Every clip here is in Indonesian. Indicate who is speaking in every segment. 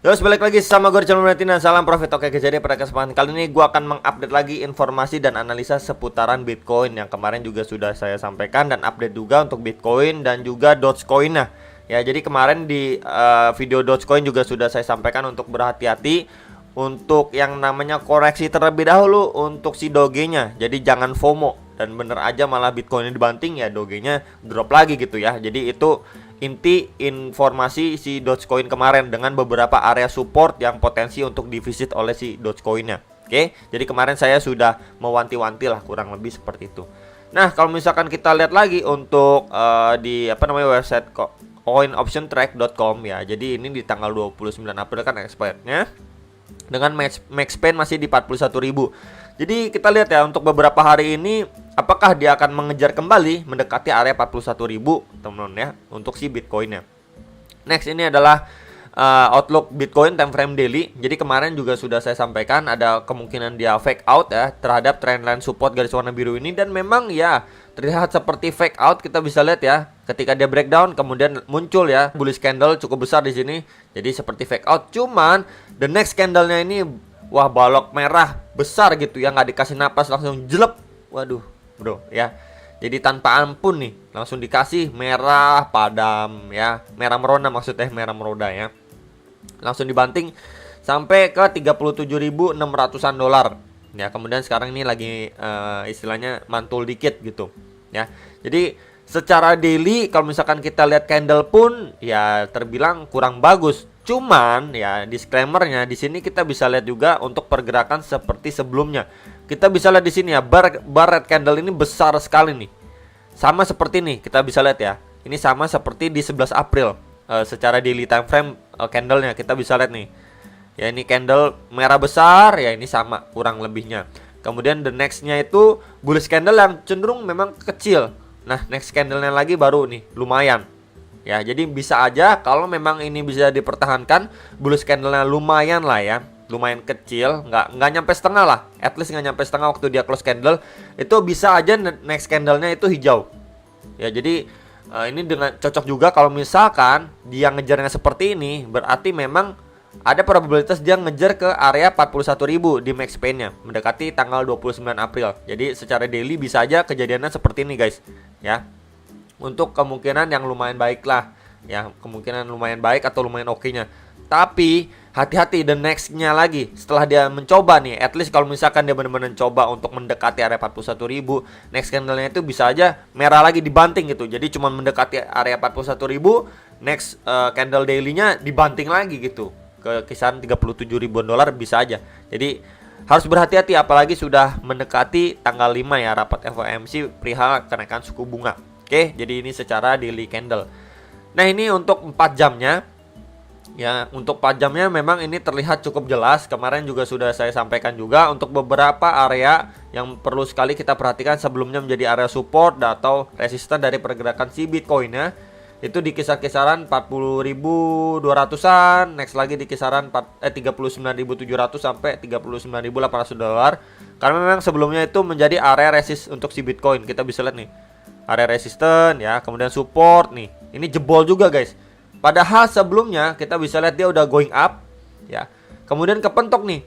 Speaker 1: Terus balik lagi sama gue Channel Martina. Salam profit. Oke guys, jadi pada kesempatan kali ini gue akan mengupdate lagi informasi dan analisa seputaran Bitcoin yang kemarin juga sudah saya sampaikan, dan update juga untuk Bitcoin dan juga Dogecoin. Nah ya, jadi kemarin di video Dogecoin juga sudah saya sampaikan untuk berhati-hati untuk yang namanya koreksi terlebih dahulu untuk si Doge-nya. Jadi jangan FOMO, dan bener aja malah Bitcoin dibanting ya Doge-nya drop lagi gitu ya. Jadi itu inti informasi si Dogecoin kemarin dengan beberapa area support yang potensi untuk divisit oleh si Dogecoin-nya. Oke, jadi kemarin saya sudah mewanti-wanti lah, kurang lebih seperti itu. Nah, kalau misalkan kita lihat lagi untuk di website coinoptiontrack.com ya. Jadi ini di tanggal 29 April kan expirednya, dengan max pain masih di 41.000. Jadi kita lihat ya untuk beberapa hari ini apakah dia akan mengejar kembali mendekati area 41.000 teman-teman ya untuk si Bitcoinnya. Next ini adalah outlook Bitcoin time frame daily. Jadi kemarin juga sudah saya sampaikan ada kemungkinan dia fake out ya terhadap trendline support garis warna biru ini, dan memang ya terlihat seperti fake out. Kita bisa lihat ya ketika dia breakdown kemudian muncul ya bullish candle cukup besar di sini. Jadi seperti fake out. Cuman the next candle-nya ini wah balok merah besar gitu ya, nggak dikasih napas langsung jelek. Waduh bro ya. Jadi tanpa ampun nih langsung dikasih merah padam ya, merah meroda maksudnya, merah meroda ya. Langsung dibanting sampai ke 37.600-an dolar. Ya, kemudian sekarang ini lagi istilahnya mantul dikit gitu ya. Jadi secara daily kalau misalkan kita lihat candle pun ya terbilang kurang bagus. Cuman ya disclaimernya di sini kita bisa lihat juga untuk pergerakan seperti sebelumnya. Kita bisa lihat di sini ya bar red candle ini besar sekali nih. Sama seperti ini kita bisa lihat ya. Ini sama seperti di 11 April secara daily time frame candlenya kita bisa lihat nih. Ya ini candle merah besar ya, ini sama kurang lebihnya. Kemudian the nextnya itu bullish candle yang cenderung memang kecil. Nah next candlenya lagi baru nih lumayan. Ya jadi bisa aja kalau memang ini bisa dipertahankan bullish candlenya lumayan lah ya, lumayan kecil, nggak nyampe setengah lah, at least nggak nyampe setengah waktu dia close candle, itu bisa aja next candlenya itu hijau. Ya jadi ini dengan cocok juga kalau misalkan dia ngejarnya seperti ini, berarti memang ada probabilitas dia ngejar ke area 41.000 di max pain-nya mendekati tanggal 29 April. Jadi secara daily bisa aja kejadiannya seperti ini guys ya. Untuk kemungkinan yang lumayan baik lah ya, kemungkinan lumayan baik atau lumayan oke-nya. Tapi hati-hati the next-nya lagi setelah dia mencoba nih, at least kalau misalkan dia benar-benar coba untuk mendekati area 41.000, next candle-nya itu bisa aja merah lagi dibanting gitu. Jadi cuma mendekati area 41.000, next candle daily-nya dibanting lagi gitu ke kisaran 37.000 dolar bisa aja. Jadi harus berhati-hati apalagi sudah mendekati tanggal 5 ya rapat FOMC perihal kenaikan suku bunga. Oke, jadi ini secara daily candle. Nah, ini untuk 4 jamnya. Ya, untuk 4 jamnya memang ini terlihat cukup jelas. Kemarin juga sudah saya sampaikan juga untuk beberapa area yang perlu sekali kita perhatikan sebelumnya menjadi area support atau resisten dari pergerakan si Bitcoin-nya. Itu di kisaran 40.200-an, next lagi di kisaran 39.700 sampai 39.800 dolar. Karena memang sebelumnya itu menjadi area resist untuk si Bitcoin. Kita bisa lihat nih. Area resisten ya, kemudian support nih. Ini jebol juga guys. Padahal sebelumnya kita bisa lihat dia udah going up ya. Kemudian kepentok nih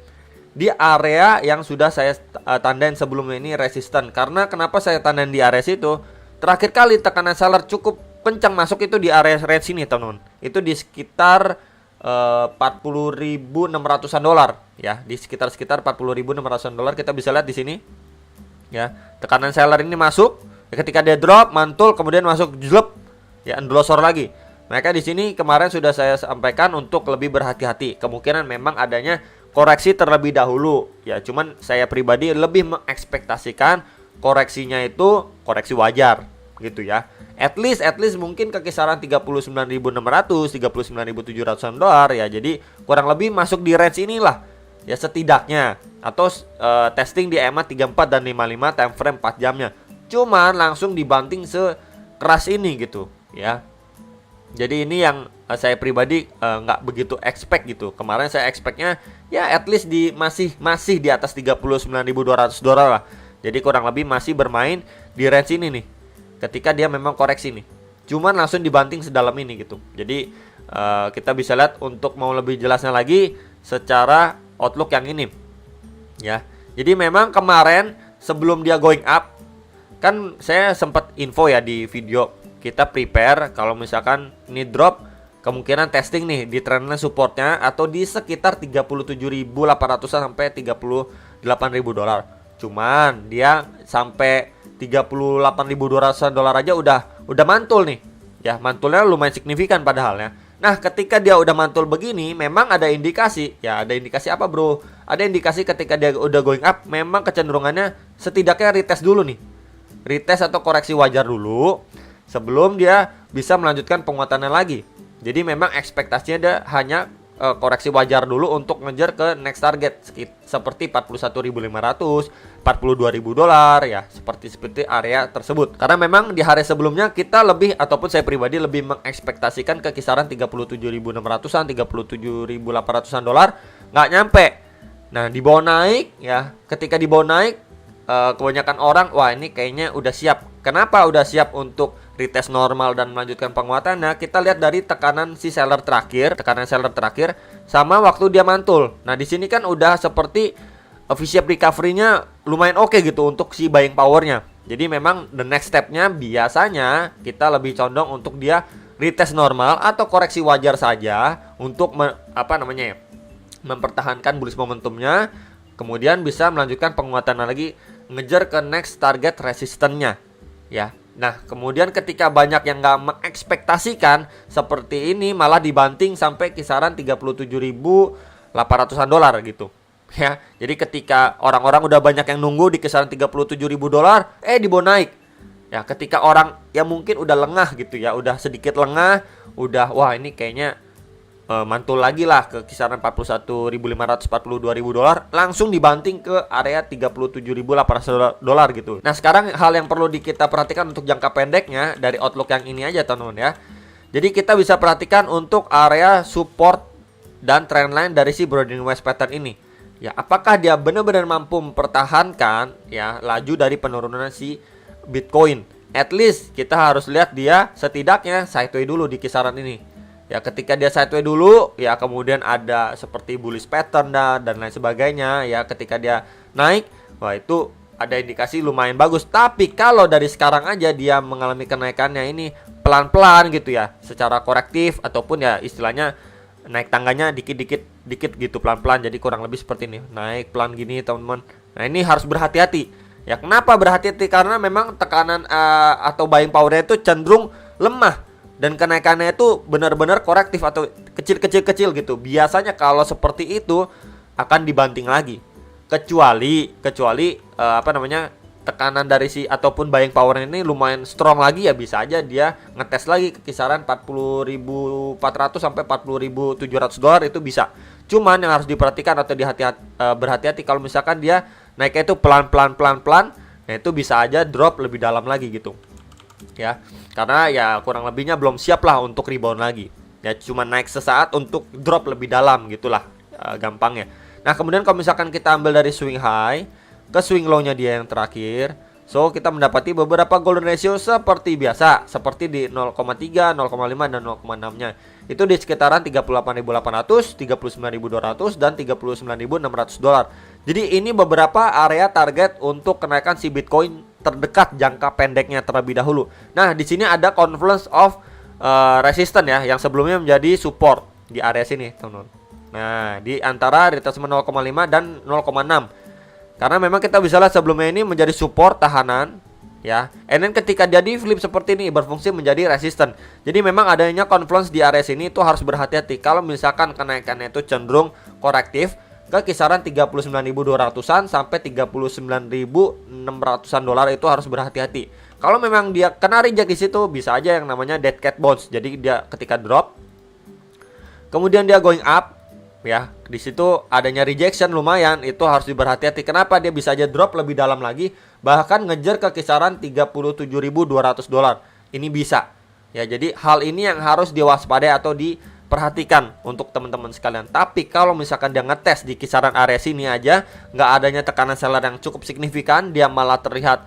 Speaker 1: di area yang sudah saya tandain sebelumnya, ini resisten. Karena kenapa saya tandain di area situ? Terakhir kali tekanan seller cukup kencang masuk itu di area range ini teman-teman. Itu di sekitar 40.600-an dolar ya, di sekitar 40.600-an dolar kita bisa lihat di sini. Ya, tekanan seller ini masuk. Ketika dia drop, mantul, kemudian masuk jelek, ya endlosor lagi. Mereka di sini kemarin sudah saya sampaikan untuk lebih berhati-hati. Kemungkinan memang adanya koreksi terlebih dahulu. Ya, cuman saya pribadi lebih mengekspektasikan koreksinya itu koreksi wajar, gitu ya. At least mungkin ke kisaran 39.600, 39.700 dolar ya. Jadi kurang lebih masuk di range inilah. Ya setidaknya, atau testing di EMA 34 dan 55 time frame 4 jamnya. Cuman langsung dibanting sekeras ini gitu ya. Jadi ini yang saya pribadi nggak begitu expect gitu. Kemarin saya expectnya ya at least di masih di atas 39.200 dolar lah. Jadi kurang lebih masih bermain di range ini nih. Ketika dia memang koreksi nih. Cuman langsung dibanting sedalam ini gitu. Jadi Kita bisa lihat untuk mau lebih jelasnya lagi secara outlook yang ini ya. Jadi memang kemarin sebelum dia going up, kan saya sempat info ya di video, kita prepare kalau misalkan ini drop, kemungkinan testing nih di trendline supportnya atau di sekitar 37.800 sampai 38.000 dolar. Cuman dia sampai 38.200 dolar aja udah mantul nih. Ya, mantulnya lumayan signifikan padahal ya. Nah, ketika dia udah mantul begini, memang ada indikasi. Ya, ada indikasi apa, Bro? Ada indikasi ketika dia udah going up, memang kecenderungannya setidaknya retest dulu nih. Retest atau koreksi wajar dulu sebelum dia bisa melanjutkan penguatannya lagi. Jadi memang ekspektasinya dia hanya koreksi wajar dulu untuk ngejar ke next target seperti 41.500, 42.000 dolar ya, seperti area tersebut. Karena memang di hari sebelumnya kita lebih, ataupun saya pribadi lebih mengekspektasikan ke kisaran 37.600-an, 37.800-an dolar, nggak nyampe. Nah, di bawah naik ya, ketika di bawah naik kebanyakan orang, wah ini kayaknya udah siap. Kenapa udah siap untuk retest normal dan melanjutkan penguatannya? Kita lihat dari tekanan seller terakhir sama waktu dia mantul. Nah, di sini kan udah seperti V-shape recovery-nya lumayan oke gitu untuk si buying power-nya. Jadi memang the next step-nya biasanya kita lebih condong untuk dia retest normal atau koreksi wajar saja untuk mempertahankan bullish momentumnya, kemudian bisa melanjutkan penguatan lagi, ngejar ke next target resistance-nya ya. Nah, kemudian ketika banyak yang nggak mengekspektasikan seperti ini, malah dibanting sampai kisaran 37.800-an dolar gitu ya. Jadi ketika orang-orang udah banyak yang nunggu di kisaran 37.000 dolar, dibawa naik ya. Ketika orang yang mungkin udah lengah gitu ya, udah sedikit lengah, udah wah ini kayaknya mantul lagi lah ke kisaran 41.500, 42.000 dolar, langsung dibanting ke area 37.800 dolar gitu. Nah, sekarang hal yang perlu kita perhatikan untuk jangka pendeknya dari outlook yang ini aja teman-teman ya. Jadi kita bisa perhatikan untuk area support dan trendline dari si Browning West pattern ini. Ya, apakah dia benar-benar mampu mempertahankan ya laju dari penurunan si Bitcoin? At least kita harus lihat dia setidaknya sideways dulu di kisaran ini. Ya, ketika dia sideways dulu, ya kemudian ada seperti bullish pattern dan lain sebagainya. Ya, ketika dia naik, wah itu ada indikasi lumayan bagus. Tapi kalau dari sekarang aja dia mengalami kenaikannya ini pelan-pelan gitu ya, secara korektif ataupun ya istilahnya naik tangganya dikit-dikit gitu pelan-pelan. Jadi kurang lebih seperti ini, naik pelan gini teman-teman. Nah, ini harus berhati-hati. Ya, kenapa berhati-hati? Karena memang tekanan atau buying power-nya itu cenderung lemah. Dan kenaikannya itu benar-benar korektif atau kecil gitu. Biasanya kalau seperti itu akan dibanting lagi. Kecuali tekanan dari si ataupun buying power ini lumayan strong lagi, ya bisa aja dia ngetes lagi ke kisaran 40.400 sampai 40.700 dolar, itu bisa. Cuman yang harus diperhatikan atau berhati-hati kalau misalkan dia naiknya itu pelan-pelan, nah itu bisa aja drop lebih dalam lagi gitu. Ya, karena ya kurang lebihnya belum siap lah untuk rebound lagi. Ya, cuma naik sesaat untuk drop lebih dalam gitulah gampangnya. Nah, kemudian kalau misalkan kita ambil dari swing high ke swing low-nya dia yang terakhir, so kita mendapati beberapa golden ratio seperti biasa, seperti di 0,3, 0,5 dan 0,6-nya. Itu di sekitaran 38.800, 39.200 dan 39.600 dolar. Jadi ini beberapa area target untuk kenaikan si Bitcoin terdekat jangka pendeknya terlebih dahulu. Nah, di sini ada confluence of resistance ya, yang sebelumnya menjadi support di area sini, teman-teman. Nah, di antara retracement 0,5 dan 0,6. Karena memang kita bisa lihat sebelumnya ini menjadi support tahanan ya. And then ketika dia di flip seperti ini berfungsi menjadi resistance. Jadi memang adanya confluence di area sini itu harus berhati-hati. Kalau misalkan kenaikannya itu cenderung korektif ke kisaran 39.200-an sampai 39.600-an dolar, itu harus berhati-hati. Kalau memang dia kena reject di situ, bisa aja yang namanya dead cat bounce. Jadi dia ketika drop kemudian dia going up ya, di situ adanya rejection lumayan, itu harus diberhati-hati. Kenapa? Dia bisa aja drop lebih dalam lagi, bahkan ngejar ke kisaran 37.200 dolar. Ini bisa. Ya, jadi hal ini yang harus diwaspadai atau diperhatikan untuk teman-teman sekalian. Tapi kalau misalkan dia ngetes di kisaran area sini aja, nggak adanya tekanan seller yang cukup signifikan, dia malah terlihat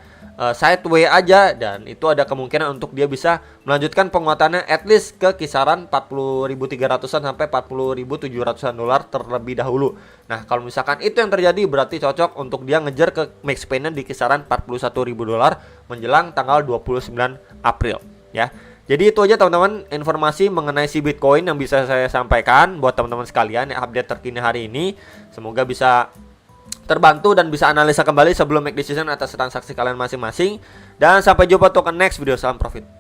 Speaker 1: sideways aja, dan itu ada kemungkinan untuk dia bisa melanjutkan penguatannya at least ke kisaran 40.300-an sampai 40.700-an dolar terlebih dahulu. Nah, kalau misalkan itu yang terjadi berarti cocok untuk dia ngejar ke max pain-nya di kisaran 41.000 dolar menjelang tanggal 29 April ya. Jadi itu aja teman-teman informasi mengenai si Bitcoin yang bisa saya sampaikan buat teman-teman sekalian ya, update terkini hari ini. Semoga bisa terbantu dan bisa analisa kembali sebelum make decision atas transaksi kalian masing-masing. Dan sampai jumpa untuk next video. Salam profit.